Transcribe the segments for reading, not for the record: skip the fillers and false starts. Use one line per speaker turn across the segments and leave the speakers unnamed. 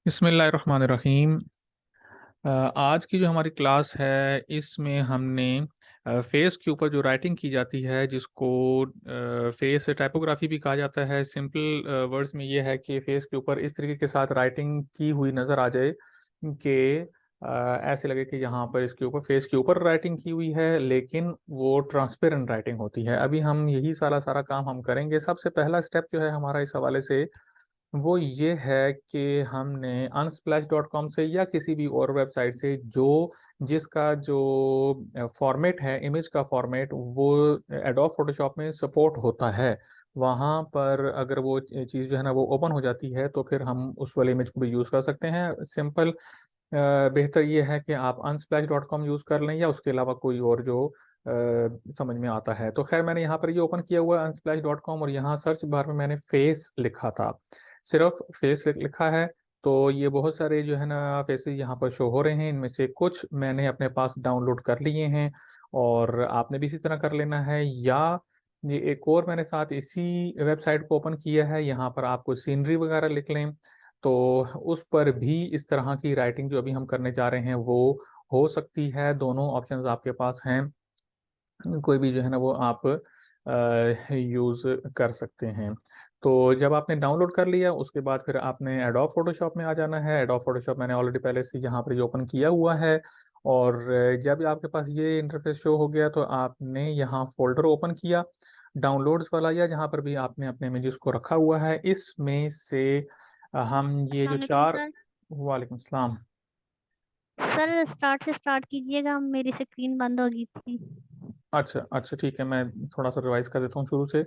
बिस्मिल्लाहिर्रहमानिर्रहीम। आज की जो हमारी क्लास है इसमें हमने फेस के ऊपर जो राइटिंग की जाती है जिसको फेस टाइपोग्राफी भी कहा जाता है। सिंपल वर्ड्स में ये है कि फेस के ऊपर इस तरीके के साथ राइटिंग की हुई नज़र आ जाए कि ऐसे लगे कि यहाँ पर इसके ऊपर फेस के ऊपर राइटिंग की हुई है, लेकिन वो ट्रांसपेरेंट राइटिंग होती है। अभी हम यही सारा सारा काम हम करेंगे। सबसे पहला स्टेप जो है हमारा इस हवाले से वो ये है कि हमने unsplash.com से या किसी भी और वेबसाइट से जो जिसका जो फॉर्मेट है, इमेज का फॉर्मेट, वो एडोब फोटोशॉप में सपोर्ट होता है, वहाँ पर अगर वो चीज़ जो है ना वो ओपन हो जाती है तो फिर हम उस वाले इमेज को भी यूज़ कर सकते हैं। सिंपल बेहतर ये है कि आप unsplash.com यूज़ कर लें या उसके अलावा कोई और जो समझ में आता है। तो खैर मैंने यहाँ पर ये ओपन किया हुआ है unsplash.com, और यहाँ सर्च बार में मैंने फेस लिखा था, सिर्फ फेस लिखा है। तो ये बहुत सारे जो है ना फेसेस यहाँ पर शो हो रहे हैं, इनमें से कुछ मैंने अपने पास डाउनलोड कर लिए हैं और आपने भी इसी तरह कर लेना है। या ये एक और मैंने साथ इसी वेबसाइट को ओपन किया है, यहाँ पर आपको सीनरी वगैरह लिख लें तो उस पर भी इस तरह की राइटिंग जो अभी हम करने जा रहे हैं वो हो सकती है। दोनों ऑप्शंस आपके पास हैं, कोई भी जो है ना वो आप यूज़ कर सकते हैं। तो जब आपने डाउनलोड कर लिया उसके बाद फिर आपने एडोब फोटोशॉप में आ जाना है। एडोब फोटोशॉप मैंने ऑलरेडी पहले से यहाँ पर ओपन किया हुआ है, और जब आपके पास ये इंटरफेस शो हो गया तो आपने यहाँ फ़ोल्डर ओपन किया डाउनलोड्स वाला, या जहाँ पर भी आपने अपने इमेजेस को रखा हुआ है। इसमें से हम ये जो
अस्सलाम वालेकुम
4।
सर।
वालेकुम सलाम।
सर स्टार्ट से स्टार्ट कीजिएगा, मेरी स्क्रीन बंद हो गई थी।
अच्छा, अच्छा, ठीक है, मैं थोड़ा-सा रिवाइज़ कर देता हूँ शुरू से।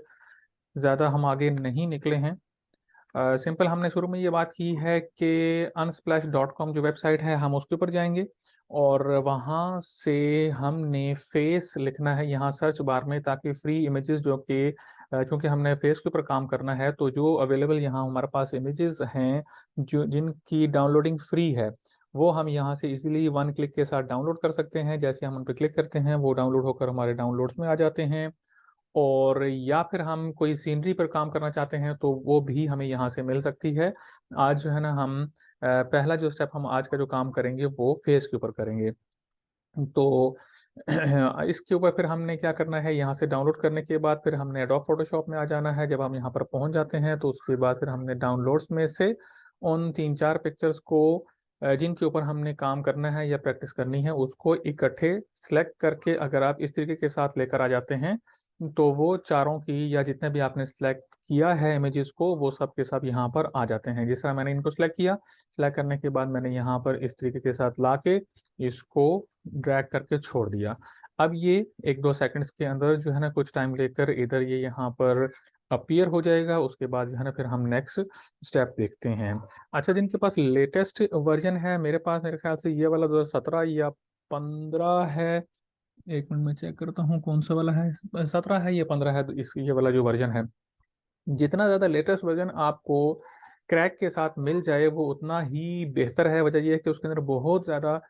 ज़्यादा हम आगे नहीं निकले हैं। सिंपल हमने शुरू में ये बात की है कि unsplash.com जो वेबसाइट है हम उसके ऊपर जाएँगे और वहाँ से हमने फेस लिखना है यहाँ सर्च बार में, ताकि फ्री इमेजेस जो कि चूँकि हमने फेस के ऊपर काम करना है तो जो अवेलेबल यहाँ हमारे पास इमेजेस हैं जो जिनकी डाउनलोडिंग फ्री है, वो हम यहाँ से इज़िली वन क्लिक के साथ डाउनलोड कर सकते हैं। जैसे हम उन पे क्लिक करते हैं वो डाउनलोड होकर हमारे डाउनलोड्स में आ जाते हैं। और या फिर हम कोई सीनरी पर काम करना चाहते हैं तो वो भी हमें यहाँ से मिल सकती है। आज जो है ना हम पहला जो स्टेप हम आज का जो काम करेंगे वो फेस के ऊपर करेंगे। तो इसके ऊपर फिर हमने क्या करना है, यहाँ से डाउनलोड करने के बाद फिर हमने एडोब फोटोशॉप में आ जाना है। जब हम यहाँ पर पहुँच जाते हैं तो उसके बाद फिर हमने डाउनलोड्स में से उन 3-4 पिक्चर्स को जिनके ऊपर हमने काम करना है या प्रैक्टिस करनी है उसको इकट्ठे सेलेक्ट करके अगर आप इस तरीके के साथ लेकर आ जाते हैं तो वो चारों की या जितने भी आपने सेलेक्ट किया है इमेजेस को वो सब के सब यहाँ पर आ जाते हैं। जिस तरह मैंने इनको सेलेक्ट किया, सेलेक्ट करने के बाद मैंने यहाँ पर इस तरीके के साथ ला के इसको ड्रैग करके छोड़ दिया। अब ये 1-2 सेकंड्स के अंदर जो है ना कुछ टाइम लेकर इधर ये यहाँ पर अपीयर हो जाएगा। उसके बाद जो है ना फिर हम नेक्स्ट स्टेप देखते हैं। अच्छा, जिनके पास लेटेस्ट वर्ज़न है, मेरे पास मेरे ख़्याल से ये वाला 2017 या 15 है। 1 मिनट में चेक करता हूँ कौन-सा वाला है। 17 है या 15 है, इस ये वाला जो वर्ज़न है। जितना ज़्यादा लेटेस्ट वर्ज़न आपको क्रैक के साथ मिल जाए वो उतना ही बेहतर है। वजह ये है कि उसके अंदर बहुत ज़्यादा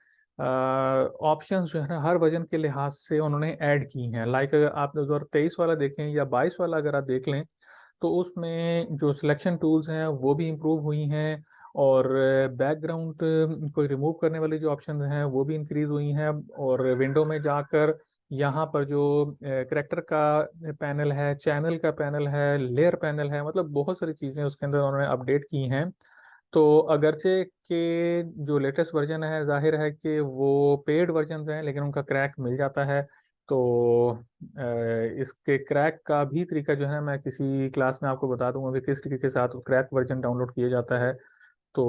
ऑप्शंस जो है ना हर वर्ज़न के लिहाज से उन्होंने ऐड की हैं। लाइक अगर आप 2023 वाला देखें या 22 वाला अगर आप देख लें तो उसमें जो सिलेक्शन टूल्स हैं वो भी इम्प्रूव हुई हैं, और बैकग्राउंड को रिमूव करने वाली जो ऑप्शंस हैं वो भी इंक्रीज़ हुई हैं। और विंडो में जाकर यहाँ पर जो करैक्टर का पैनल है, चैनल का पैनल है, लेयर पैनल है, मतलब बहुत सारी चीज़ें उसके अंदर उन्होंने अपडेट की हैं। तो अगरचे के जो लेटेस्ट वर्ज़न है, ज़ाहिर है कि वो पेड वर्ज़न्स हैं, लेकिन उनका क्रैक मिल जाता है। तो इसके क्रैक का भी तरीका जो है मैं किसी क्लास में आपको बता दूँगा कि किस तरीके के साथ क्रैक वर्ज़न डाउनलोड किया जाता है। तो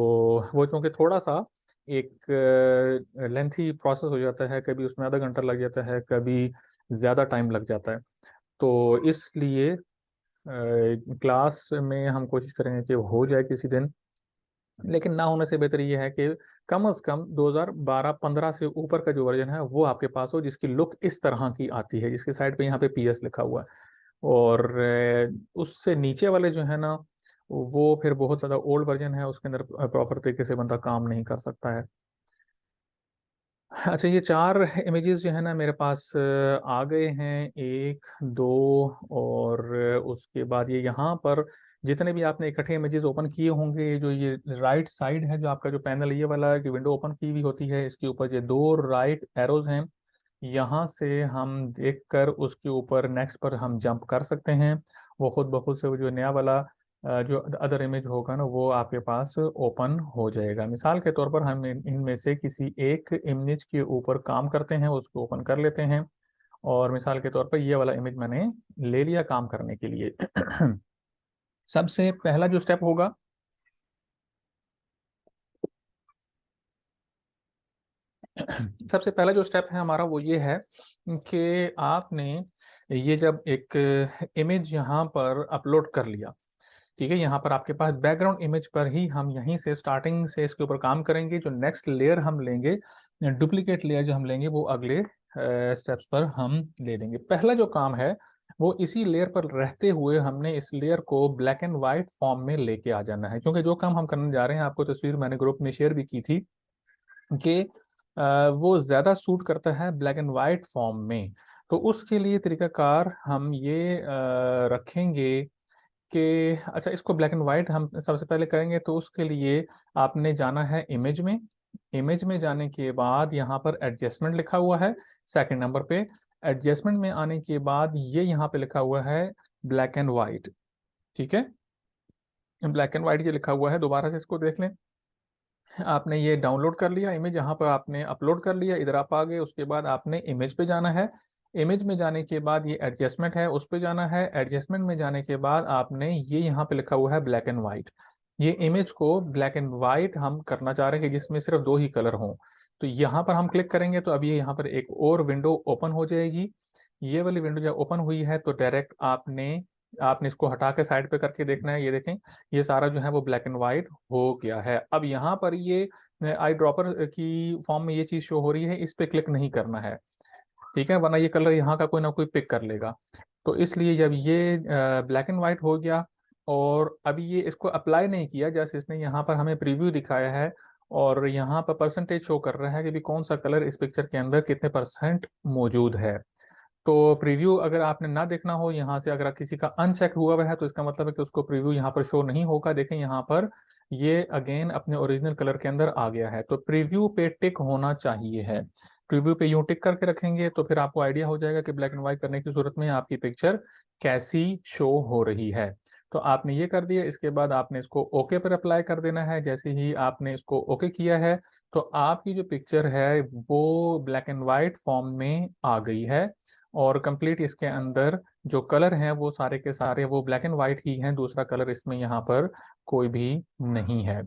वो चूँकि थोड़ा-सा एक लेंथी प्रोसेस हो जाता है, कभी उसमें आधा घंटा लग जाता है, कभी ज़्यादा टाइम लग जाता है। तो इसलिए क्लास में हम कोशिश करेंगे कि हो जाए किसी दिन। लेकिन ना होने से बेहतर ये है कि कम से कम 2012-15 से ऊपर का जो वर्ज़न है वो आपके पास हो, जिसकी लुक इस तरह की आती है, जिसके साइड पे यहाँ पे पीएस लिखा हुआ है। और उससे नीचे वाले जो है ना, वो फिर बहुत ज़्यादा ओल्ड वर्ज़न है, उसके अंदर प्रॉपर तरीके से बंदा काम नहीं कर सकता है। अच्छा, ये 4 इमेजेस जो है ना मेरे पास आ गए हैं, 1, 2, और उसके बाद ये यहाँ पर जितने भी आपने इकट्ठे इमेजेस ओपन किए होंगे, जो ये राइट साइड है, जो आपका जो पैनल ये वाला की विंडो ओपन की हुई होती है, इसके ऊपर ये दो राइट एरोज हैं, यहाँ से हम देखकर उसके ऊपर नेक्स्ट पर हम जंप कर सकते हैं। वो खुद ब खुद से वो जो नया वाला जो अदर इमेज होगा ना, वो आपके पास ओपन हो जाएगा। मिसाल के तौर पर हम इनमें से किसी एक इमेज के ऊपर काम करते हैं, उसको ओपन कर लेते हैं। और मिसाल के तौर पर ये वाला इमेज मैंने ले लिया काम करने के लिए। सबसे पहला जो स्टेप होगा, सबसे पहला जो स्टेप है हमारा वो ये है कि आपने ये जब एक इमेज यहाँ पर अपलोड कर लिया, ठीक है, यहाँ पर आपके पास बैकग्राउंड इमेज पर ही हम यहीं से स्टार्टिंग से इसके ऊपर काम करेंगे। जो नेक्स्ट लेयर हम लेंगे, डुप्लीकेट लेयर जो हम लेंगे, वो अगले स्टेप्स पर हम ले लेंगे। पहला जो काम है वो इसी लेयर पर रहते हुए हमने इस लेयर को ब्लैक एंड वाइट फॉर्म में लेके आ जाना है। क्योंकि जो काम हम करने जा रहे हैं, आपको तस्वीर मैंने ग्रुप में शेयर भी की थी कि वो ज़्यादा सूट करता है ब्लैक एंड वाइट फॉर्म में। तो उसके लिए तरीकाकार हम ये रखेंगे कि अच्छा, इसको ब्लैक एंड वाइट हम सबसे पहले करेंगे। तो उसके लिए आपने जाना है इमेज में। इमेज में जाने के बाद यहाँ पर एडजस्टमेंट लिखा हुआ है सेकंड नंबर पे। एडजस्टमेंट में आने के बाद ये यहाँ पे लिखा हुआ है ब्लैक एंड वाइट, ठीक है, ब्लैक एंड वाइट ये लिखा हुआ है। दोबारा से इसको देख लें। आपने ये डाउनलोड कर लिया इमेज, यहाँ पर आपने अपलोड कर लिया, इधर आप आ गए। उसके बाद आपने इमेज पे जाना है। इमेज में जाने के बाद ये एडजस्टमेंट है, उस पे जाना है। एडजस्टमेंट में जाने के बाद आपने ये यहाँ पे लिखा हुआ है ब्लैक एंड वाइट। ये इमेज को ब्लैक एंड वाइट हम करना चाह रहे हैं कि जिसमें सिर्फ दो ही कलर हों। तो यहाँ पर हम क्लिक करेंगे तो अभी यहाँ पर एक और विंडो ओपन हो जाएगी। ये वाली विंडो जब ओपन हुई है तो डायरेक्ट आपने आपने इसको हटा के साइड पे करके देखना है। ये देखें, ये सारा जो है वो ब्लैक एंड वाइट हो गया है। अब यहाँ पर ये आई ड्रॉपर की फॉर्म में ये चीज शो हो रही है, इस पे क्लिक नहीं करना है, ठीक है, वरना ये कलर यहाँ का कोई ना कोई पिक कर लेगा। तो इसलिए जब ये ब्लैक एंड वाइट हो गया और अभी ये इसको अप्लाई नहीं किया, जैसे इसने यहाँ पर हमें प्रीव्यू दिखाया है और यहाँ पर परसेंटेज शो कर रहा है कि भी कौन सा कलर इस पिक्चर के अंदर कितने परसेंट मौजूद है। तो प्रीव्यू अगर आपने ना देखना हो यहाँ से, अगर किसी का अनचेक हुआ हुआ है, तो इसका मतलब है कि उसको प्रीव्यू यहाँ पर शो नहीं होगा। देखें यहाँ पर ये अगेन अपने ओरिजिनल कलर के अंदर आ गया है। तो प्रीव्यू पे टिक होना चाहिए है। प्रीव्यू पे यूं टिक करके रखेंगे तो फिर आपको आइडिया हो जाएगा कि ब्लैक एंड व्हाइट करने की सूरत में आपकी पिक्चर कैसी शो हो रही है। तो आपने ये कर दिया। इसके बाद आपने इसको ओके पर अप्लाई कर देना है। जैसे ही आपने इसको ओके किया है तो आपकी जो पिक्चर है वो ब्लैक एंड व्हाइट फॉर्म में आ गई है और कंप्लीट इसके अंदर जो कलर हैं वो सारे के सारे वो ब्लैक एंड वाइट ही हैं, दूसरा कलर इसमें यहाँ पर कोई भी नहीं है।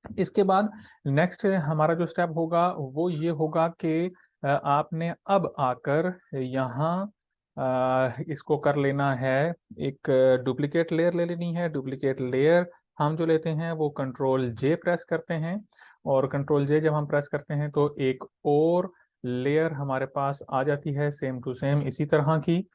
इसके बाद नेक्स्ट हमारा जो स्टेप होगा वो ये होगा कि आपने अब आकर यहाँ इसको कर लेना है, एक डुप्लीकेट लेयर ले लेनी है। डुप्लीकेट लेयर हम जो लेते हैं वो कंट्रोल जे प्रेस करते हैं और कंट्रोल जे जब हम प्रेस करते हैं तो एक और लेयर हमारे पास आ जाती है सेम टू सेम इसी तरह की।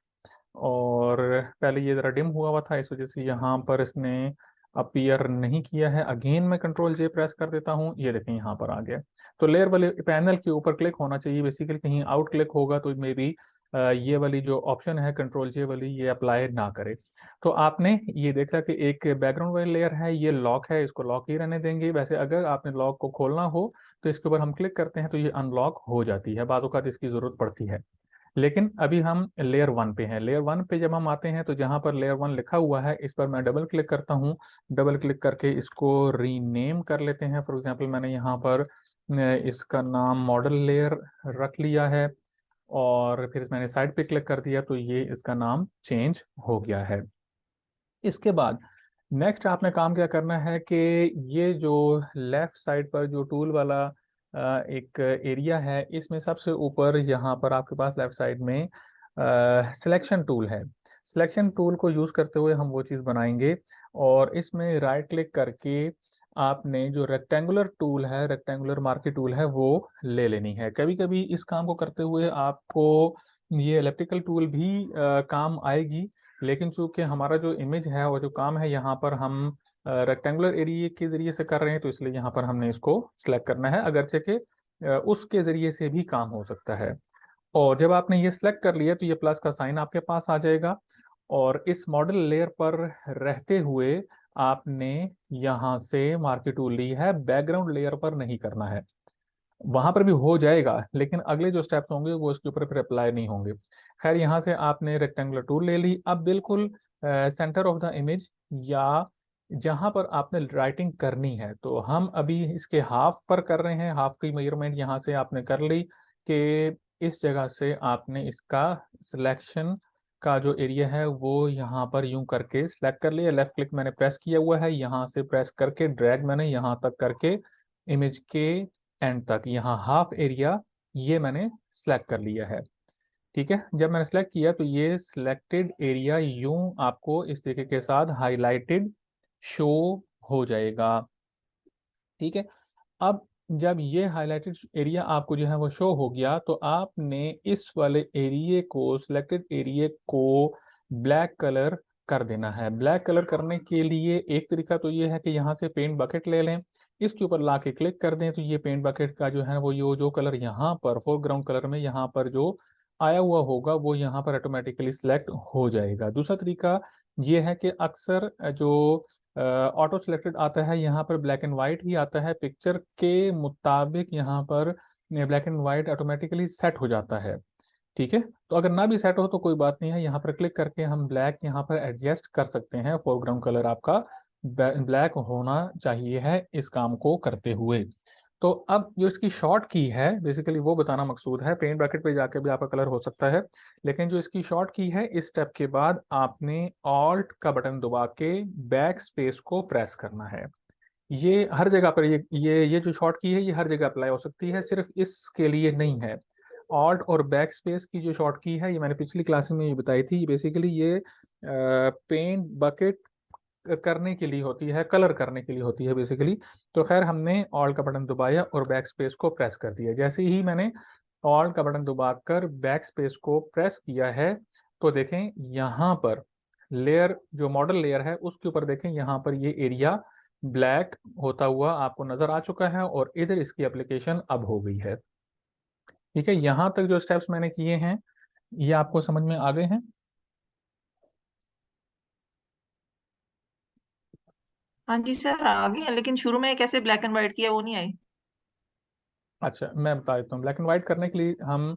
और पहले ये ज़रा डिम हुआ हुआ था, इस वजह से यहाँ पर इसने अपीयर नहीं किया है। अगेन मैं कंट्रोल जे प्रेस कर देता हूँ, ये देखें यहाँ पर आ गया। तो लेयर वाले पैनल के ऊपर क्लिक होना चाहिए बेसिकली, कहीं आउट क्लिक होगा तो मे बी ये वाली जो ऑप्शन है कंट्रोल जे वाली ये अप्लाई ना करे। तो आपने ये देखा कि एक बैकग्राउंड वाली लेयर है, ये लॉक है, इसको लॉक ही रहने देंगे। वैसे अगर आपने लॉक को खोलना हो तो इसके ऊपर हम क्लिक करते हैं तो ये अनलॉक हो जाती है, बाद औक़ात इसकी ज़रूरत पड़ती है। लेकिन अभी हम लेयर वन पे हैं। लेयर वन पे जब हम आते हैं तो जहाँ पर लेयर वन लिखा हुआ है इस पर मैं डबल क्लिक करता हूँ। डबल क्लिक करके इसको रीनेम कर लेते हैं। फॉर एग्जांपल मैंने यहाँ पर इसका नाम मॉडल लेयर रख लिया है और फिर मैंने साइड पे क्लिक कर दिया तो ये इसका नाम चेंज हो गया है। इसके बाद नेक्स्ट आपने काम क्या करना है कि ये जो लेफ्ट साइड पर जो टूल वाला एक एरिया है, इसमें सबसे ऊपर यहाँ पर आपके पास लेफ्ट साइड में सिलेक्शन टूल है। सिलेक्शन टूल को यूज़ करते हुए हम वो चीज़ बनाएंगे और इसमें राइट क्लिक करके आपने जो रेक्टेंगुलर टूल है, रेक्टेंगुलर मार्की टूल है, वो ले लेनी है। कभी कभी इस काम को करते हुए आपको ये इलेप्टिकल टूल भी काम आएगी, लेकिन चूंकि हमारा जो इमेज है और जो काम है यहाँ पर हम रेक्टेंगुलर एरिया के जरिए से कर रहे हैं, तो इसलिए यहाँ पर हमने इसको सिलेक्ट करना है। अगरचे के उसके जरिए से भी काम हो सकता है। और जब आपने ये सिलेक्ट कर लिया तो ये प्लस का साइन आपके पास आ जाएगा और इस मॉडल लेयर पर रहते हुए आपने यहाँ से मार्की टूल ली है, बैकग्राउंड लेयर पर नहीं करना है। वहां पर भी हो जाएगा, लेकिन अगले जो स्टेप्स होंगे वो इसके ऊपर फिर अप्लाई नहीं होंगे। खैर, यहाँ से आपने रेक्टेंगुलर टूल ले ली। अब बिल्कुल सेंटर ऑफ द इमेज या जहां पर आपने राइटिंग करनी है, तो हम अभी इसके हाफ पर कर रहे हैं। हाफ की मेजरमेंट यहाँ से आपने कर ली कि इस जगह से आपने इसका सिलेक्शन का जो एरिया है वो यहाँ पर यूं करके सिलेक्ट कर लिया। लेफ्ट क्लिक मैंने प्रेस किया हुआ है, यहाँ से प्रेस करके ड्रैग मैंने यहाँ तक करके इमेज के एंड तक, यहाँ हाफ एरिया ये मैंने सिलेक्ट कर लिया है। ठीक है, जब मैंने सेलेक्ट किया तो ये सिलेक्टेड एरिया यूं आपको इस तरीके के साथ हाईलाइटेड शो हो जाएगा। ठीक है, अब जब ये हाईलाइटेड एरिया आपको जो है वो शो हो गया, तो आपने इस वाले एरिया को, सिलेक्टेड एरिया को ब्लैक कलर कर देना है। ब्लैक कलर करने के लिए एक तरीका तो ये है कि यहाँ से पेंट बकेट ले लें, इसके ऊपर ला के क्लिक कर दें, तो ये पेंट बकेट का जो है वो ये जो कलर यहाँ पर फोरग्राउंड कलर में यहाँ पर जो आया हुआ होगा वो यहाँ पर ऑटोमेटिकली सिलेक्ट हो जाएगा। दूसरा तरीका ये है कि अक्सर जो ऑटो सिलेक्टेड आता है यहाँ पर ब्लैक एंड वाइट ही आता है, पिक्चर के मुताबिक यहाँ पर black and white automatically set हो जाता है। ठीक है, तो अगर ना भी सेट हो तो कोई बात नहीं है, यहाँ पर क्लिक करके हम ब्लैक यहाँ पर एडजस्ट कर सकते हैं। फोरग्राउंड कलर आपका ब्लैक होना चाहिए है इस काम को करते हुए। तो अब जो इसकी शॉर्ट की है बेसिकली वो बताना मकसूद है। पेंट ब्रैकेट पे जाके भी आपका कलर हो सकता है, लेकिन जो इसकी शॉर्ट की है, इस स्टेप के बाद आपने ऑल्ट का बटन दबा के बैक स्पेस को प्रेस करना है। ये हर जगह पर ये जो शॉर्ट की है ये हर जगह अप्लाई हो सकती है, सिर्फ इसके लिए नहीं है। ऑल्ट और बैक स्पेस की जो शॉर्ट की है ये मैंने पिछली क्लास में ये बताई थी। बेसिकली ये पेंट बकेट करने के लिए होती है, कलर करने के लिए होती है बेसिकली। तो खैर, हमने ऑल्ट का बटन दबाया और बैक स्पेस को प्रेस कर दिया। जैसे ही मैंने ऑल्ट का बटन दबाकर बैक स्पेस को प्रेस किया है, तो देखें यहाँ पर लेयर, जो मॉडल लेयर है उसके ऊपर देखें, यहाँ पर ये एरिया ब्लैक होता हुआ आपको नजर आ चुका है और इधर इसकी एप्लीकेशन अब हो गई है। ठीक है, यहाँ तक जो स्टेप्स मैंने किए हैं ये आपको समझ में आ गए हैं।
हाँ जी सर, आ गए, लेकिन शुरू में कैसे ब्लैक एंड व्हाइट किया वो नहीं आई।
अच्छा, मैं बता देता हूँ। ब्लैक एंड व्हाइट करने के लिए हम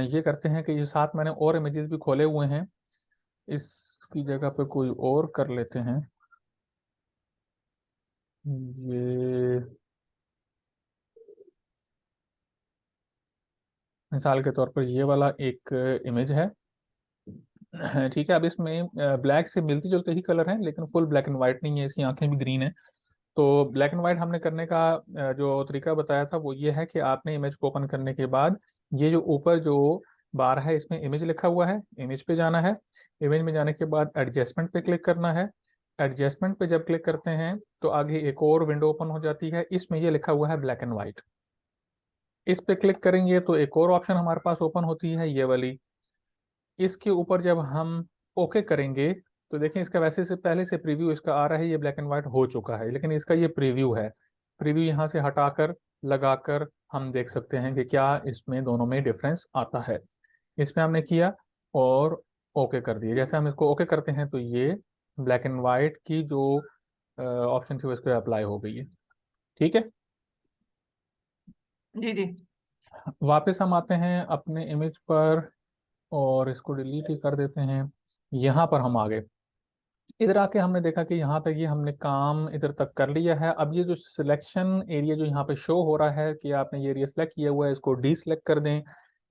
ये करते हैं कि ये साथ मैंने और इमेजेस भी खोले हुए हैं, इसकी जगह पे कोई और कर लेते हैं। ये मिसाल के तौर पर ये वाला एक इमेज है। ठीक है, अब इसमें ब्लैक से मिलती जुलते ही कलर हैं, लेकिन फुल ब्लैक एंड व्हाइट नहीं है, इसकी आंखें भी ग्रीन है। तो ब्लैक एंड व्हाइट हमने करने का जो तरीका बताया था वो ये है कि आपने इमेज को ओपन करने के बाद ये जो ऊपर जो बार है इसमें इमेज लिखा हुआ है, इमेज पे जाना है। इमेज में जाने के बाद एडजस्टमेंट पे क्लिक करना है। एडजस्टमेंट पे जब क्लिक करते हैं तो आगे एक और विंडो ओपन हो जाती है, इसमें ये लिखा हुआ है ब्लैक एंड व्हाइट। इस पे क्लिक करेंगे तो एक और ऑप्शन हमारे पास ओपन होती है, ये वाली। इसके ऊपर जब हम ओके करेंगे तो देखें, इसका वैसे से पहले से प्रीव्यू इसका आ रहा है, ये ब्लैक एंड व्हाइट हो चुका है, लेकिन इसका ये प्रीव्यू है। प्रीव्यू यहाँ से हटाकर लगाकर हम देख सकते हैं कि क्या इसमें दोनों में डिफरेंस आता है। इसमें हमने किया और ओके कर दिया। जैसे हम इसको ओके करते हैं तो ये ब्लैक एंड व्हाइट की जो ऑप्शन थी वो इस पर अप्लाई हो गई है। ठीक है,
जी जी।
वापस हम आते हैं अपने इमेज पर और इसको डिलीट ही कर देते हैं। यहाँ पर हम आ गए। इधर आके हमने देखा कि यहाँ तक ये हमने काम इधर तक कर लिया है। अब ये जो सिलेक्शन एरिया जो यहाँ पे शो हो रहा है कि आपने ये एरिया सेलेक्ट किया हुआ है, इसको डी सेलेक्ट कर दें।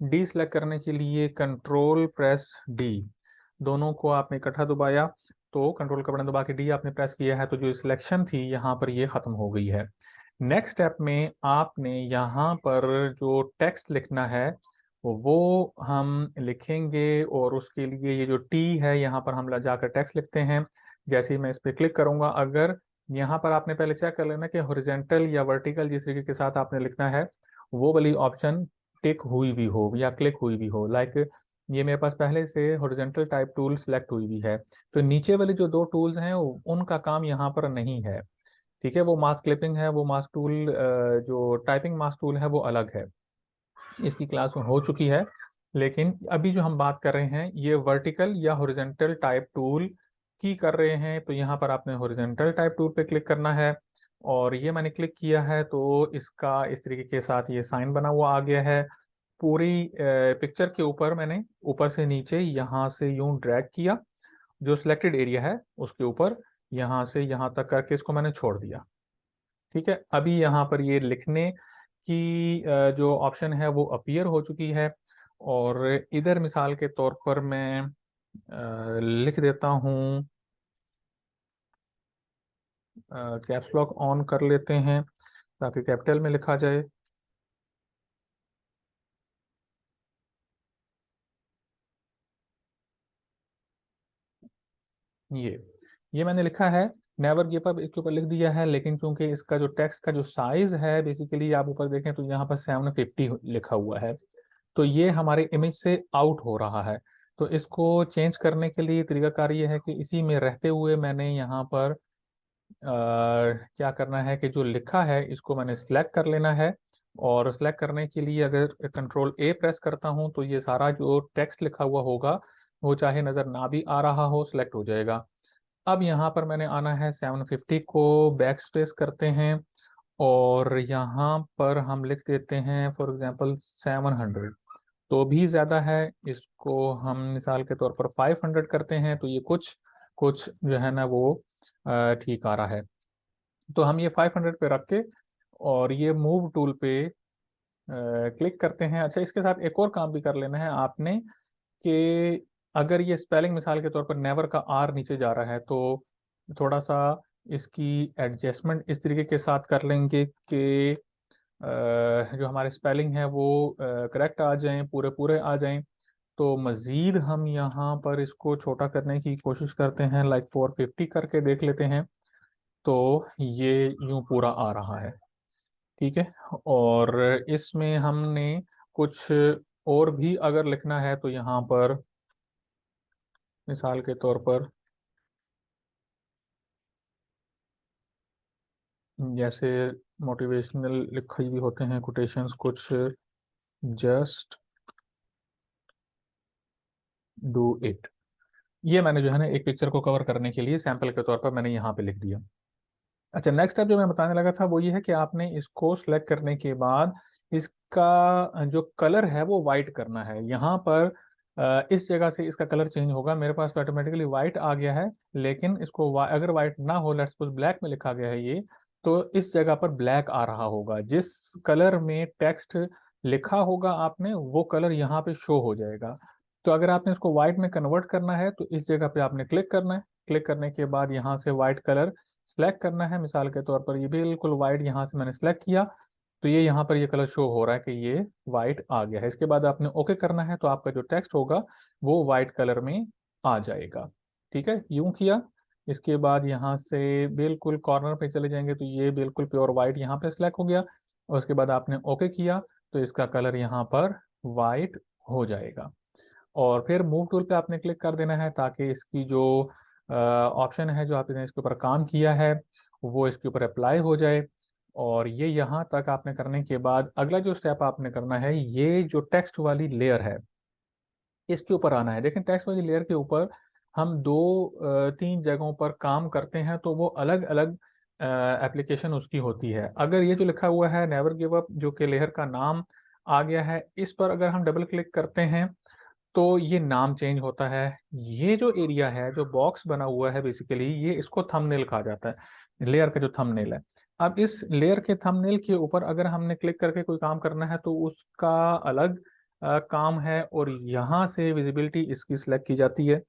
डी सेलेक्ट करने के लिए कंट्रोल प्रेस डी, दोनों को आपने इकट्ठा दबाया तो कंट्रोल का बटन दबा के डी आपने प्रेस किया है, तो जो सिलेक्शन थी यहाँ पर ये खत्म हो गई है। नेक्स्ट स्टेप में आपने यहाँ पर जो टेक्स्ट लिखना है वो हम लिखेंगे, और उसके लिए ये जो टी है यहाँ पर हम जाकर टेक्स्ट लिखते हैं। जैसे ही मैं इस पर क्लिक करूंगा, अगर यहाँ पर आपने पहले चेक कर लेना कि हॉरिजॉन्टल या वर्टिकल जिस तरीके के साथ आपने लिखना है वो वाली ऑप्शन टिक हुई भी हो या क्लिक हुई भी हो। लाइक ये मेरे पास पहले से हॉरिजॉन्टल टाइप टूल सेलेक्ट हुई भी है, तो नीचे वाली जो दो टूल्स हैं उनका काम यहाँ पर नहीं है। ठीक है, वो मास्क क्लिपिंग है, वो मास्क टूल जो टाइपिंग मास्क टूल है वो अलग है, इसकी क्लास हो चुकी है। लेकिन अभी जो हम बात कर रहे हैं ये वर्टिकल या हॉरिजॉन्टल टाइप टूल की कर रहे हैं। तो यहाँ पर आपने हॉरिजॉन्टल टाइप टूल पे क्लिक करना है, और ये मैंने क्लिक किया है तो इसका इस तरीके के साथ ये साइन बना हुआ आ गया है। पूरी पिक्चर के ऊपर मैंने ऊपर से नीचे यहाँ से यूं ड्रैग किया, जो सिलेक्टेड एरिया है उसके ऊपर यहाँ से यहाँ तक करके इसको मैंने छोड़ दिया। ठीक है, अभी यहाँ पर ये लिखने की जो ऑप्शन है वो अपीयर हो चुकी है। और इधर मिसाल के तौर पर मैं लिख देता हूँ, कैप्स लॉक ऑन कर लेते हैं ताकि कैपिटल में लिखा जाए। ये मैंने लिखा है नेवर गिव अप, इसके ऊपर लिख दिया है। लेकिन चूंकि इसका जो टेक्स्ट का जो साइज है बेसिकली आप ऊपर देखें तो यहाँ पर 750 लिखा हुआ है, तो ये हमारे इमेज से आउट हो रहा है। तो इसको चेंज करने के लिए तरीकाकार ये है कि इसी में रहते हुए मैंने यहाँ पर क्या करना है कि जो लिखा है इसको मैंने सिलेक्ट कर लेना है। और सिलेक्ट करने के लिए अगर कंट्रोल ए प्रेस करता हूँ तो ये सारा जो टेक्स्ट लिखा हुआ होगा वो चाहे नज़र ना भी आ रहा हो सिलेक्ट हो जाएगा। अब यहाँ पर मैंने आना है 750 को बैक स्पेस करते हैं, और यहाँ पर हम लिख देते हैं फॉर एग्जांपल 700। तो भी ज़्यादा है, इसको हम मिसाल के तौर पर 500 करते हैं तो ये कुछ कुछ जो है ना वो ठीक आ रहा है। तो हम ये 500 पे रख के और ये मूव टूल पे क्लिक करते हैं। अच्छा, इसके साथ एक और काम भी कर लेना है आपने कि अगर ये स्पेलिंग मिसाल के तौर पर नेवर का आर नीचे जा रहा है तो थोड़ा सा इसकी एडजस्टमेंट इस तरीके के साथ कर लेंगे कि जो हमारे स्पेलिंग है वो करेक्ट आ जाएं, पूरे पूरे आ जाएं। तो मज़ीद हम यहाँ पर इसको छोटा करने की कोशिश करते हैं, लाइक 450 करके देख लेते हैं। तो ये यूं पूरा आ रहा है। ठीक है, और इसमें हमने कुछ और भी अगर लिखना है तो यहाँ पर मिसाल के तौर पर जैसे मोटिवेशनल लिखे भी होते हैं कोटेशंस कुछ, जस्ट डू इट। ये मैंने जो है ना एक पिक्चर को कवर करने के लिए सैंपल के तौर पर मैंने यहाँ पे लिख दिया। अच्छा, नेक्स्ट स्टेप जो मैं बताने लगा था वो ये है कि आपने इसको सिलेक्ट करने के बाद इसका जो कलर है वो वाइट करना है। यहाँ पर इस जगह से इसका कलर चेंज होगा। मेरे पास तो ऑटोमेटिकली वाइट आ गया है, लेकिन इसको अगर वाइट ना हो, लेट्स सपोज ब्लैक में लिखा गया है ये, तो इस जगह पर ब्लैक आ रहा होगा। जिस कलर में टेक्स्ट लिखा होगा आपने वो कलर यहाँ पे शो हो जाएगा। तो अगर आपने इसको व्हाइट में कन्वर्ट करना है तो इस जगह पे आपने क्लिक करना है। क्लिक करने के बाद यहाँ से व्हाइट कलर सेलेक्ट करना है। मिसाल के तौर पर ये बिल्कुल व्हाइट यहाँ से मैंने सेलेक्ट किया, तो ये यहाँ पर ये कलर शो हो रहा है कि ये व्हाइट आ गया है। इसके बाद आपने ओके करना है तो आपका जो टेक्स्ट होगा वो व्हाइट कलर में आ जाएगा। ठीक है, यूं किया। इसके बाद यहाँ से बिल्कुल कॉर्नर पे चले जाएंगे तो ये बिल्कुल प्योर व्हाइट यहाँ पे सिलेक्ट हो गया, और उसके बाद आपने ओके किया तो इसका कलर यहाँ पर व्हाइट हो जाएगा। और फिर मूव टूल पे आपने क्लिक कर देना है ताकि इसकी जो ऑप्शन है जो आपने इसके ऊपर काम किया है वो इसके ऊपर अप्लाई हो जाए। और ये यहाँ तक आपने करने के बाद अगला जो स्टेप आपने करना है, ये जो टेक्स्ट वाली लेयर है इसके ऊपर आना है। देखें, टेक्स्ट वाली लेयर के ऊपर हम तीन जगहों पर काम करते हैं तो वो अलग अलग एप्लीकेशन उसकी होती है। अगर ये जो लिखा हुआ है नेवर गिव अप, जो कि लेयर का नाम आ गया है, इस पर अगर हम डबल क्लिक करते हैं तो ये नाम चेंज होता है। ये जो एरिया है जो बॉक्स बना हुआ है बेसिकली ये इसको थंबनेल कहा जाता है, लेयर का जो थंबनेल है। अब इस लेयर के थंबनेल के ऊपर अगर हमने क्लिक करके कोई काम करना है तो उसका अलग काम है, और यहाँ से विजिबिलिटी इसकी सिलेक्ट की जाती है।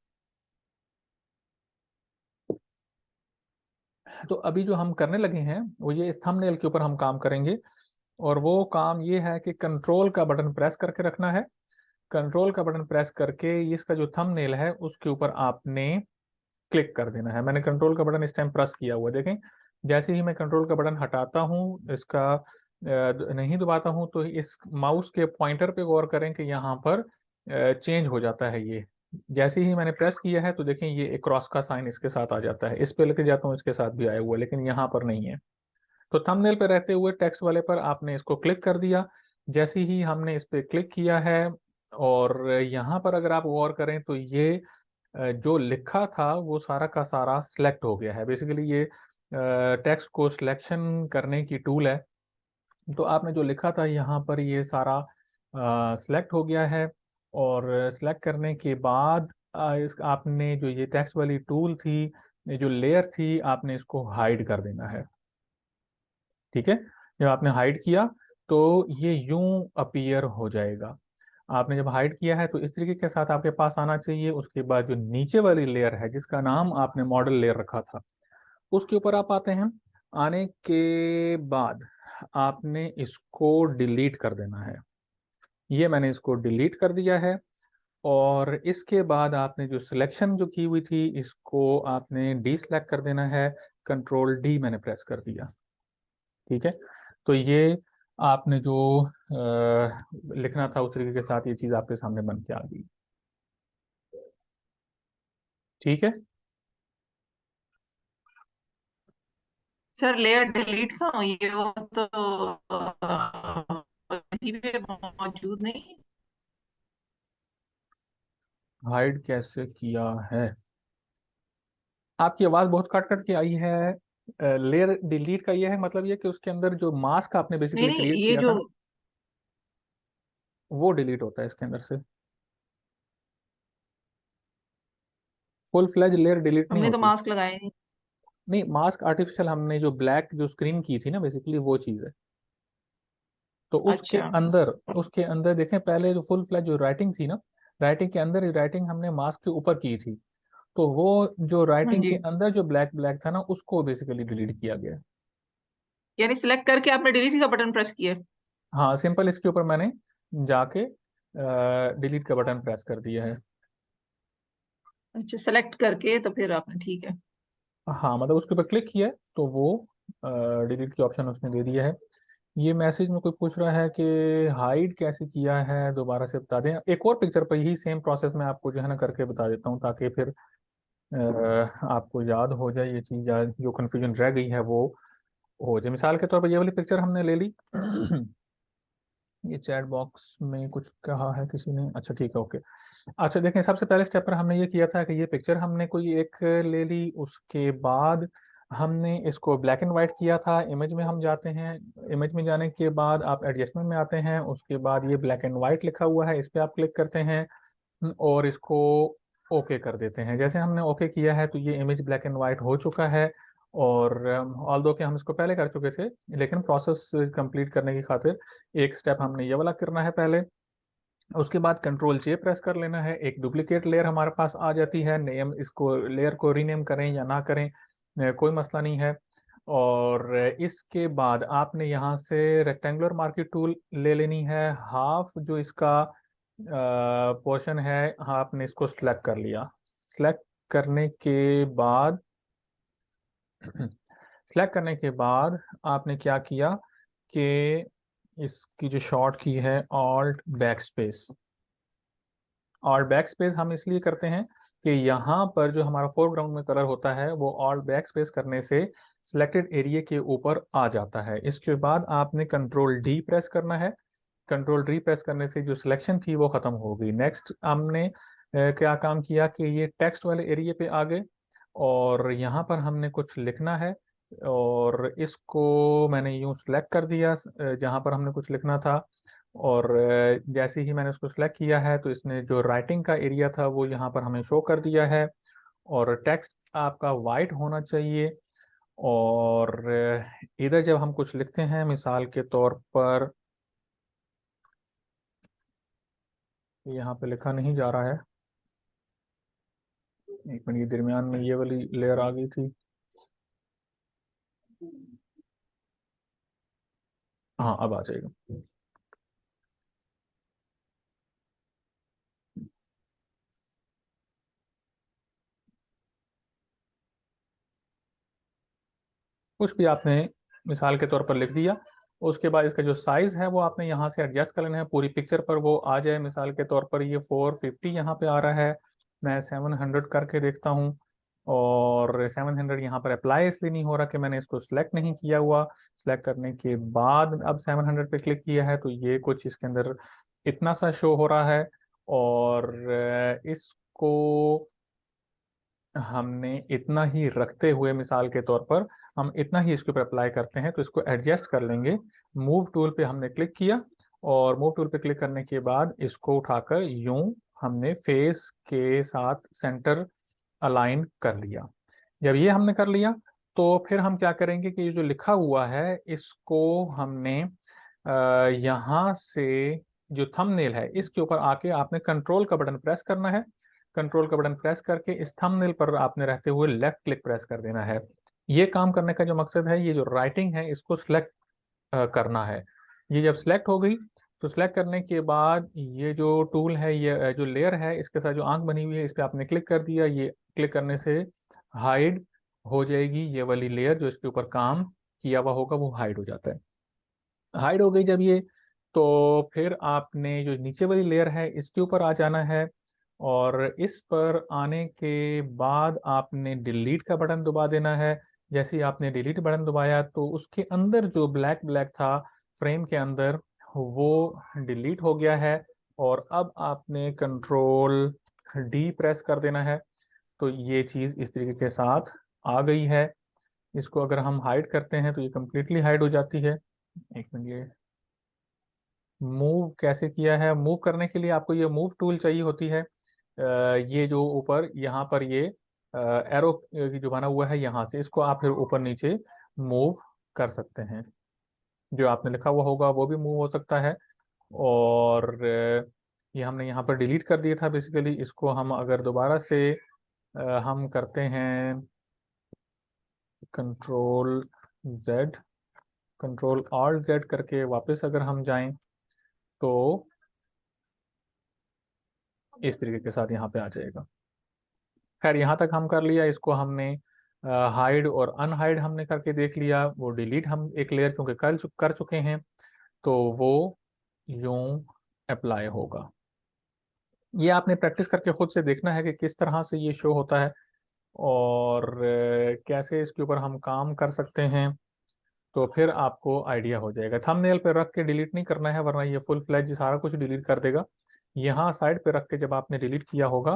तो अभी जो हम करने लगे हैं वो ये थंबनेल के ऊपर हम काम करेंगे, और वो काम ये है कि कंट्रोल का बटन प्रेस करके रखना है। कंट्रोल का बटन प्रेस करके इसका जो थंबनेल है उसके ऊपर आपने क्लिक कर देना है। मैंने कंट्रोल का बटन इस टाइम प्रेस किया हुआ है, देखें। जैसे ही मैं कंट्रोल का बटन हटाता हूँ, इसका नहीं दबाता हूँ, तो इस माउस के पॉइंटर पे गौर करें कि यहाँ पर चेंज हो जाता है ये। जैसे ही मैंने प्रेस किया है तो देखें ये एक क्रॉस का साइन इसके साथ आ जाता है। इस पे लेके जाता हूँ, इसके साथ भी आया हुआ है, लेकिन यहाँ पर नहीं है। तो थंबनेल पे रहते हुए टेक्स्ट वाले पर आपने इसको क्लिक कर दिया। जैसे ही हमने इस पे क्लिक किया है और यहाँ पर अगर आप गौर करें तो ये जो लिखा था वो सारा का सारा सिलेक्ट हो गया है। बेसिकली ये टेक्स्ट को सिलेक्शन करने की टूल है। तो आपने जो लिखा था यहाँ पर ये सारा सिलेक्ट हो गया है। और सिलेक्ट करने के बाद इस आपने जो ये टेक्स्ट वाली टूल थी, ये जो लेयर थी, आपने इसको हाइड कर देना है। ठीक है, जब आपने हाइड किया तो ये यूं अपीयर हो जाएगा। आपने जब हाइड किया है तो इस तरीके के साथ आपके पास आना चाहिए। उसके बाद जो नीचे वाली लेयर है जिसका नाम आपने मॉडल लेयर रखा था, उसके ऊपर आप आते हैं। आने के बाद आपने इसको डिलीट कर देना है। ये मैंने इसको डिलीट कर दिया है। और इसके बाद आपने जो सिलेक्शन जो की हुई थी, इसको आपने डी सेलेक्ट कर देना है। कंट्रोल डी मैंने प्रेस कर दिया। ठीक है, तो ये आपने जो लिखना था उस तरीके के साथ ये चीज आपके सामने बन के आ गई। ठीक है,
सर लेयर डिलीट का ये वो तो वहीं पे मौजूद नहीं।
हाइड कैसे किया है? आपकी आवाज बहुत कट कट के आई है। लेयर डिलीट का ये है मतलब ये कि उसके अंदर जो मास्क आपने
नहीं
बेसिकली
नहीं,
क्रिएट
ये
किया था
जो
ना, वो डिलीट होता है इसके अंदर से। फुल फ्लेज लेयर डिलीट नहीं
हमने तो
होती।
मास्क लगाए नहीं।
नहीं, मास्क आर्टिफिशियल, हमने जो ब्लैक जो स्क्रीन की थी ना बेसिकली वो चीज है। तो
अच्छा।
उसके अंदर देखें, पहले जो फुल फ्लैज जो राइटिंग थी ना, राइटिंग के अंदर राइटिंग हमने मास्क के ऊपर की थी। तो वो जो
हाँ
राइटिंग
जी।
के अंदर जो ब्लैक ब्लैक था ना, उसको बेसिकली डिलीट किया गया।
यानी सिलेक्ट करके आपने डिलीट का बटन प्रेस किया।
हाँ, सिंपल इसके ऊपर मैंने जाके डिलीट का बटन प्रेस कर दिया है।
अच्छा, सेलेक्ट करके तो फिर आपने, ठीक है।
हाँ, मतलब उसके ऊपर क्लिक किया है तो वो डिलीट की ऑप्शन उसने दे दिया है। ये मैसेज में कोई पूछ रहा है कि हाइड कैसे किया है, दोबारा से बता दें। एक और पिक्चर पर यही सेम प्रोसेस मैं आपको जो है ना करके बता देता हूँ, ताकि फिर आपको याद हो जाए ये चीज़, या जो कन्फ्यूजन रह गई है वो हो जाए। मिसाल के तौर पर ये वाली पिक्चर हमने ले ली। ये चैट बॉक्स में कुछ कहा है किसी ने, अच्छा ठीक है, ओके। अच्छा देखें, सबसे पहले स्टेप पर हमने ये किया था कि ये पिक्चर हमने कोई एक ले ली। उसके बाद हमने इसको ब्लैक एंड वाइट किया था। इमेज में हम जाते हैं। इमेज में जाने के बाद आप एडजस्टमेंट में आते हैं। उसके बाद ये ब्लैक एंड वाइट लिखा हुआ है, इस पर आप क्लिक करते हैं और इसको ओके कर देते हैं। जैसे हमने ओके किया है तो ये इमेज ब्लैक एंड वाइट हो चुका है। और ऑल्दो कि हम इसको पहले कर चुके थे, लेकिन प्रोसेस कंप्लीट करने की खातिर एक स्टेप हमने ये वाला करना है पहले। उसके बाद कंट्रोल जे प्रेस कर लेना है। एक डुप्लीकेट लेयर हमारे पास आ जाती है। नेम, इसको लेयर को रीनेम करें या ना करें कोई मसला नहीं है। और इसके बाद आपने यहाँ से रेक्टेंगुलर मार्केट टूल ले लेनी है। हाफ जो इसका पोर्शन है, हाँ, आपने इसको सिलेक्ट कर लिया। सिलेक्ट करने के बाद सिलेक्ट करने के बाद आपने क्या किया कि इसकी जो शॉर्ट की है ऑल्ट बैक स्पेस। और बैक स्पेस हम इसलिए करते हैं कि यहाँ पर जो हमारा फोरग्राउंड में कलर होता है वो ऑल बैक स्पेस करने से सिलेक्टेड एरिया के ऊपर आ जाता है। इसके बाद आपने कंट्रोल डी प्रेस करना है। कंट्रोल डी प्रेस करने से जो सिलेक्शन थी वो खत्म हो गई। नेक्स्ट हमने क्या काम किया कि ये टेक्स्ट वाले एरिया पे आ गए और यहाँ पर हमने कुछ लिखना है। और इसको मैंने यूं सेलेक्ट कर दिया जहाँ पर हमने कुछ लिखना था। और जैसे ही मैंने उसको सिलेक्ट किया है तो इसने जो राइटिंग का एरिया था वो यहाँ पर हमें शो कर दिया है। और टेक्स्ट आपका वाइट होना चाहिए। और इधर जब हम कुछ लिखते हैं, मिसाल के तौर पर यहाँ पे लिखा नहीं जा रहा है। एक मिनट, ये दरमियान में ये वाली लेयर आ गई थी। हाँ, अब आ जाएगा। कुछ भी आपने मिसाल के तौर पर लिख दिया। उसके बाद इसका जो साइज है वो आपने यहाँ से एडजस्ट कर लेना है, पूरी पिक्चर पर वो आ जाए। मिसाल के तौर पर ये 450 यहाँ पे आ रहा है। मैं 700 करके देखता हूँ। और 700 यहाँ पर अप्लाई इसलिए नहीं हो रहा कि मैंने इसको सिलेक्ट नहीं किया हुआ। सिलेक्ट करने के बाद अब 700 पे क्लिक किया है तो ये कुछ इसके अंदर इतना सा शो हो रहा है, और इसको हमने इतना ही रखते हुए, मिसाल के तौर पर हम इतना ही इसके ऊपर अप्लाई करते हैं, तो इसको एडजस्ट कर लेंगे। मूव टूल पे हमने क्लिक किया, और मूव टूल पे क्लिक करने के बाद इसको उठाकर यूं हमने फेस के साथ सेंटर अलाइन कर लिया। जब ये हमने कर लिया, तो फिर हम क्या करेंगे कि ये जो लिखा हुआ है इसको हमने यहाँ से, जो थंबनेल है इसके ऊपर आके आपने कंट्रोल का बटन प्रेस करना है। कंट्रोल का बटन प्रेस करके इस थंबनेल पर आपने रहते हुए लेफ्ट क्लिक प्रेस कर देना है। ये काम करने का जो मकसद है, ये जो राइटिंग है इसको सिलेक्ट करना है। ये जब सिलेक्ट हो गई, तो सिलेक्ट करने के बाद ये जो टूल है, ये जो लेयर है इसके साथ जो आंख बनी हुई है, इस पर आपने क्लिक कर दिया। ये क्लिक करने से हाइड हो जाएगी, ये वाली लेयर जो इसके ऊपर काम किया हुआ होगा वो हाइड हो जाता है। हाइड हो गई जब ये, तो फिर आपने जो नीचे वाली लेयर है इसके ऊपर आ जाना है, और इस पर आने के बाद आपने डिलीट का बटन दबा देना है। जैसे ही आपने डिलीट बटन दबाया, तो उसके अंदर जो ब्लैक ब्लैक था फ्रेम के अंदर, वो डिलीट हो गया है। और अब आपने कंट्रोल डी प्रेस कर देना है, तो ये चीज़ इस तरीके के साथ आ गई है। इसको अगर हम हाइड करते हैं तो ये कम्प्लीटली हाइड हो जाती है। एक मिनट, ये मूव कैसे किया है? मूव करने के लिए आपको ये मूव टूल चाहिए होती है। ये जो ऊपर यहाँ पर ये एरो जो बना हुआ है, यहाँ से इसको आप फिर ऊपर नीचे मूव कर सकते हैं। जो आपने लिखा हुआ होगा वो भी मूव हो सकता है। और ये हमने यहाँ पर डिलीट कर दिया था बेसिकली। इसको हम अगर दोबारा से हम करते हैं control Z, control alt Z करके वापस अगर हम जाएं, तो इस तरीके के साथ यहाँ पे आ जाएगा। खैर, यहाँ तक हम कर लिया। इसको हमने हाइड और अनहाइड हमने करके देख लिया। वो डिलीट हम एक लेयर चूंकि कर चुके हैं, तो वो यूं अप्लाई होगा। ये आपने प्रैक्टिस करके खुद से देखना है कि किस तरह से ये शो होता है, और कैसे इसके ऊपर हम काम कर सकते हैं। तो फिर आपको आइडिया हो जाएगा। थंबनेल पे रख के डिलीट नहीं करना है, वरना ये फुल फ्लैज सारा कुछ डिलीट कर देगा। यहाँ साइड पे रख के जब आपने डिलीट किया होगा,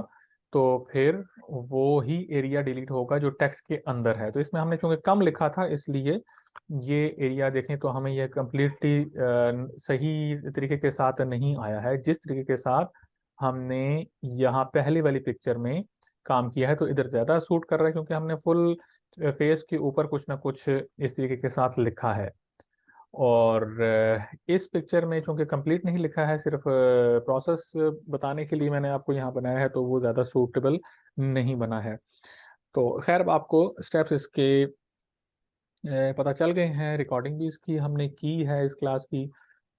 तो फिर वो ही एरिया डिलीट होगा जो टेक्स्ट के अंदर है। तो इसमें हमने चूंकि कम लिखा था, इसलिए ये एरिया देखें तो हमें यह कम्प्लीटली सही तरीके के साथ नहीं आया है, जिस तरीके के साथ हमने यहाँ पहली वाली पिक्चर में काम किया है। तो इधर ज़्यादा सूट कर रहा है, क्योंकि हमने फुल फेस के ऊपर कुछ ना कुछ इस तरीके के साथ लिखा है। और इस पिक्चर में चूंकि कंप्लीट नहीं लिखा है, सिर्फ प्रोसेस बताने के लिए मैंने आपको यहाँ बनाया है, तो वो ज़्यादा सूटेबल नहीं बना है। तो खैर, अब आपको स्टेप्स इसके पता चल गए हैं। रिकॉर्डिंग भी इसकी हमने की है इस क्लास की।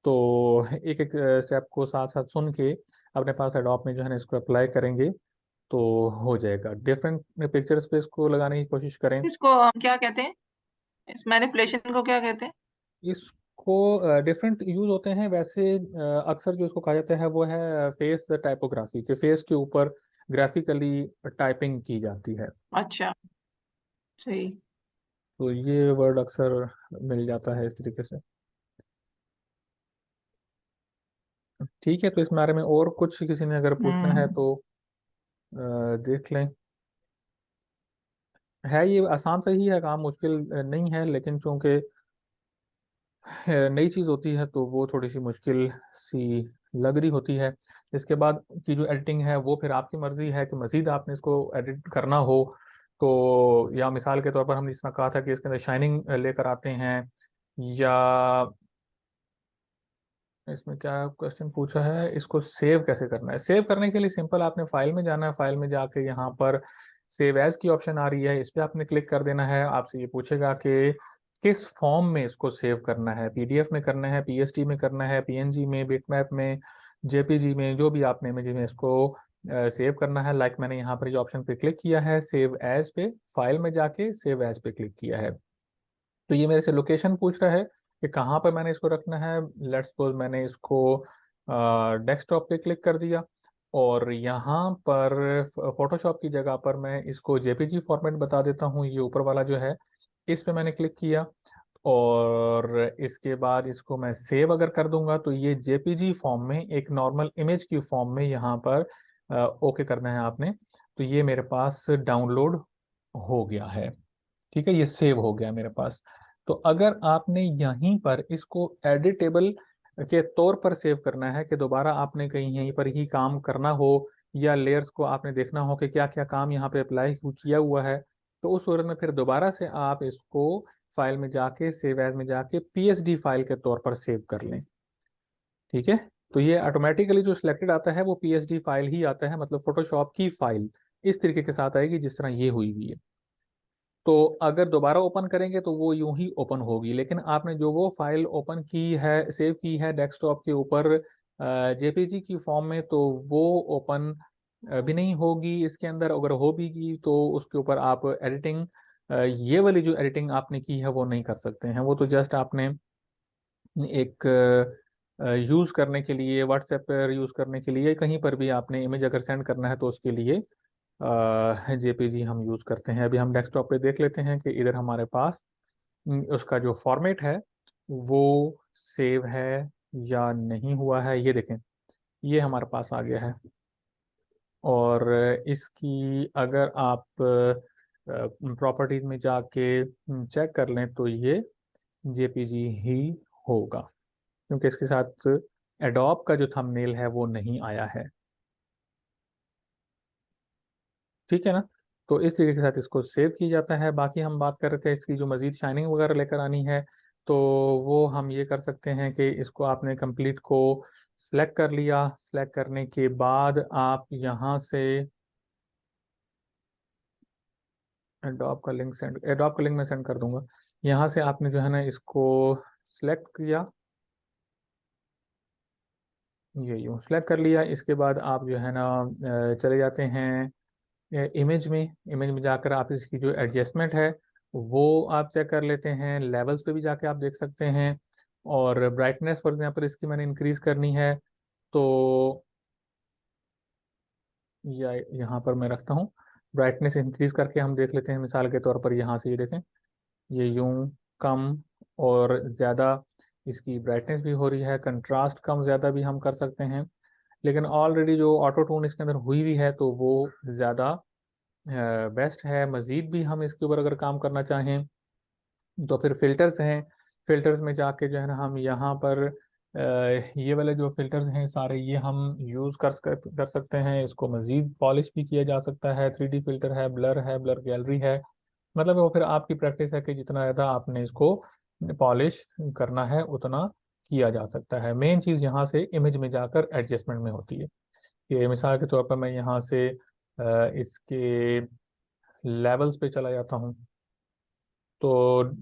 तो एक एक स्टेप को साथ साथ सुन के अपने पास एडोब में जो है ना इसको अप्लाई करेंगे, तो हो जाएगा। डिफरेंट पिक्चर्स पे इसको लगाने की कोशिश करें।
इसको हम क्या कहते हैं? इस मैनिपुलेशन को क्या कहते हैं?
इसको डिफरेंट यूज होते हैं वैसे। अक्सर जो इसको कहा जाता है वो है फेस टाइपोग्राफी, के फेस के ऊपर ग्राफिकली टाइपिंग की जाती है।
अच्छा, सही।
तो ये वर्ड अक्सर मिल जाता है इस तरीके से। ठीक है, तो इस बारे में और कुछ किसी ने अगर पूछना है तो देख लें। है ये आसान से ही है काम, मुश्किल नहीं है, लेकिन चूंकि नई चीज़ होती है तो वो थोड़ी सी मुश्किल सी लग रही होती है। इसके बाद की जो एडिटिंग है वो फिर आपकी मर्जी है कि मज़ीद आपने इसको एडिट करना हो तो, या मिसाल के तौर पर हमने जिसमें कहा था कि इसके अंदर शाइनिंग लेकर आते हैं, या इसमें क्या क्वेश्चन पूछा है, इसको सेव कैसे करना है। सेव करने के लिए सिंपल आपने फाइल में जाना है। फाइल में जाके यहाँ पर सेव एज की ऑप्शन आ रही है, इस पर आपने क्लिक कर देना है। आपसे ये पूछेगा कि किस फॉर्म में इसको सेव करना है, पीडीएफ में करना है, पीएसटी में करना है, पीएनजी में, बिटमैप में, जेपीजी में, जो भी आपने इमेज में इसको सेव करना है। लाइक मैंने यहाँ पर ये ऑप्शन पे क्लिक किया है, सेव एज पे, फाइल में जाके सेव एज पे क्लिक किया है। तो ये मेरे से लोकेशन पूछ रहा है कि कहाँ पर मैंने इसको रखना है। लेट्स सपोज मैंने इसको डेस्कटॉप पे क्लिक कर दिया, और यहाँ पर फोटोशॉप की जगह पर मैं इसको जेपीजी फॉर्मेट बता देता हूँ। ये ऊपर वाला जो है, इस पे मैंने क्लिक किया, और इसके बाद इसको मैं सेव अगर कर दूंगा तो ये जेपीजी फॉर्म में, एक नॉर्मल इमेज की फॉर्म में यहाँ पर ओके करना है आपने, तो ये मेरे पास डाउनलोड हो गया है। ठीक है, ये सेव हो गया मेरे पास। तो अगर आपने यहीं पर इसको एडिटेबल के तौर पर सेव करना है कि दोबारा आपने कहीं यहीं पर ही काम करना हो, या लेयर्स को आपने देखना हो कि क्या क्या काम यहाँ पे अप्लाई किया हुआ है, तो उस सूरत में फिर दोबारा से आप इसको फाइल में जाके, सेव एज में जाके पीएसडी फाइल के तौर पर सेव कर लें। ठीक है, तो ये ऑटोमेटिकली जो सिलेक्टेड आता है वो पीएसडी फाइल ही आता है, मतलब फोटोशॉप की फाइल इस तरीके के साथ आएगी जिस तरह ये हुई हुई है। तो अगर दोबारा ओपन करेंगे तो वो यूं ही ओपन होगी, लेकिन आपने जो वो फाइल ओपन की है, सेव की है डेस्कटॉप के ऊपर जेपीजी की फॉर्म में, तो वो ओपन भी नहीं होगी इसके अंदर। अगर हो भी तो उसके ऊपर आप एडिटिंग, ये वाली जो एडिटिंग आपने की है वो नहीं कर सकते हैं। वो तो जस्ट आपने एक यूज़ करने के लिए, व्हाट्सएप पर यूज़ करने के लिए, कहीं पर भी आपने इमेज अगर सेंड करना है तो उसके लिए जेपीजी हम यूज़ करते हैं। अभी हम डेस्कटॉप पे देख लेते हैं कि इधर हमारे पास उसका जो फॉर्मेट है वो सेव है या नहीं हुआ है। ये देखें, ये हमारे पास आ गया है। और इसकी अगर आप प्रॉपर्टीज में जाके चेक कर लें तो ये जेपीजी ही होगा, क्योंकि इसके साथ एडोब का जो थंबनेल है वो नहीं आया है। ठीक है ना, तो इस तरीके के साथ इसको सेव किया जाता है। बाकी हम बात कर रहे थे इसकी जो मज़ीद शाइनिंग वगैरह लेकर आनी है, तो वो हम ये कर सकते हैं कि इसको आपने कंप्लीट को सिलेक्ट कर लिया। सिलेक्ट करने के बाद आप यहाँ से एडोब का लिंक मैं सेंड कर दूंगा। यहाँ से आपने जो है ना इसको सिलेक्ट किया, ये यूँ सिलेक्ट कर लिया। इसके बाद आप जो है ना चले जाते हैं इमेज में जाकर आप इसकी जो एडजस्टमेंट है वो आप चेक कर लेते हैं। लेवल्स पे भी जाके आप देख सकते हैं। और ब्राइटनेस फॉर एग्जांपल इसकी मैंने इंक्रीज करनी है, तो या यहाँ पर मैं रखता हूँ। ब्राइटनेस इंक्रीज करके हम देख लेते हैं। मिसाल के तौर पर यहाँ से ये देखें, ये यूं कम और ज़्यादा इसकी ब्राइटनेस भी हो रही है। कंट्रास्ट कम ज़्यादा भी हम कर सकते हैं, लेकिन ऑलरेडी जो ऑटो टून इसके अंदर हुई हुई है तो वो ज़्यादा बेस्ट है। मज़ीद भी हम इसके ऊपर अगर काम करना चाहें तो फिर फिल्टर्स हैं। फिल्टर्स में जाके जो है ना हम यहाँ पर ये वाले जो फिल्टर्स हैं सारे ये हम यूज़ कर सकते हैं। इसको मज़ीद पॉलिश भी किया जा सकता है। 3D फिल्टर है, ब्लर गैलरी है। मतलब वो फिर आपकी प्रैक्टिस है कि जितना ज़्यादा आपने इसको पॉलिश करना है उतना किया जा सकता है। मेन चीज़ यहाँ से इमेज में जाकर एडजस्टमेंट में होती है। कि मिसाल के तौर पर मैं यहाँ से इसके लेवल्स पे चला जाता हूँ, तो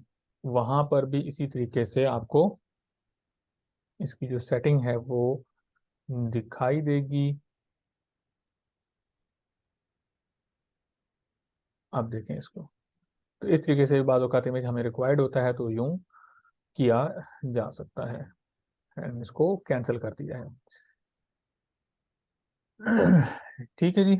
वहाँ पर भी इसी तरीके से आपको इसकी जो सेटिंग है वो दिखाई देगी। आप देखें इसको, तो इस तरीके से बाद औक़ात इमेज हमें रिक्वायर्ड होता है तो यूँ किया जा सकता है। एंड इसको कैंसिल कर दिया है। ठीक है जी,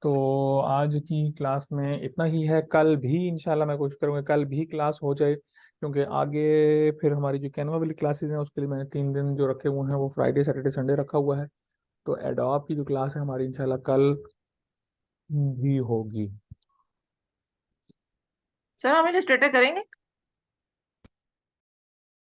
तो आज की क्लास में इतना ही है। कल भी इंशाल्लाह मैं कोशिश करूँगा कल भी क्लास हो जाए, क्योंकि आगे फिर हमारी जो कैनवा वाली क्लासेस हैं उसके लिए मैंने 3 दिन जो रखे हुए हैं वो फ्राइडे सैटरडे संडे रखा हुआ है। तो एडोब की जो क्लास है हमारी इंशाल्लाह कल भी होगी।
सर हम इलस्ट्रेटर करेंगे?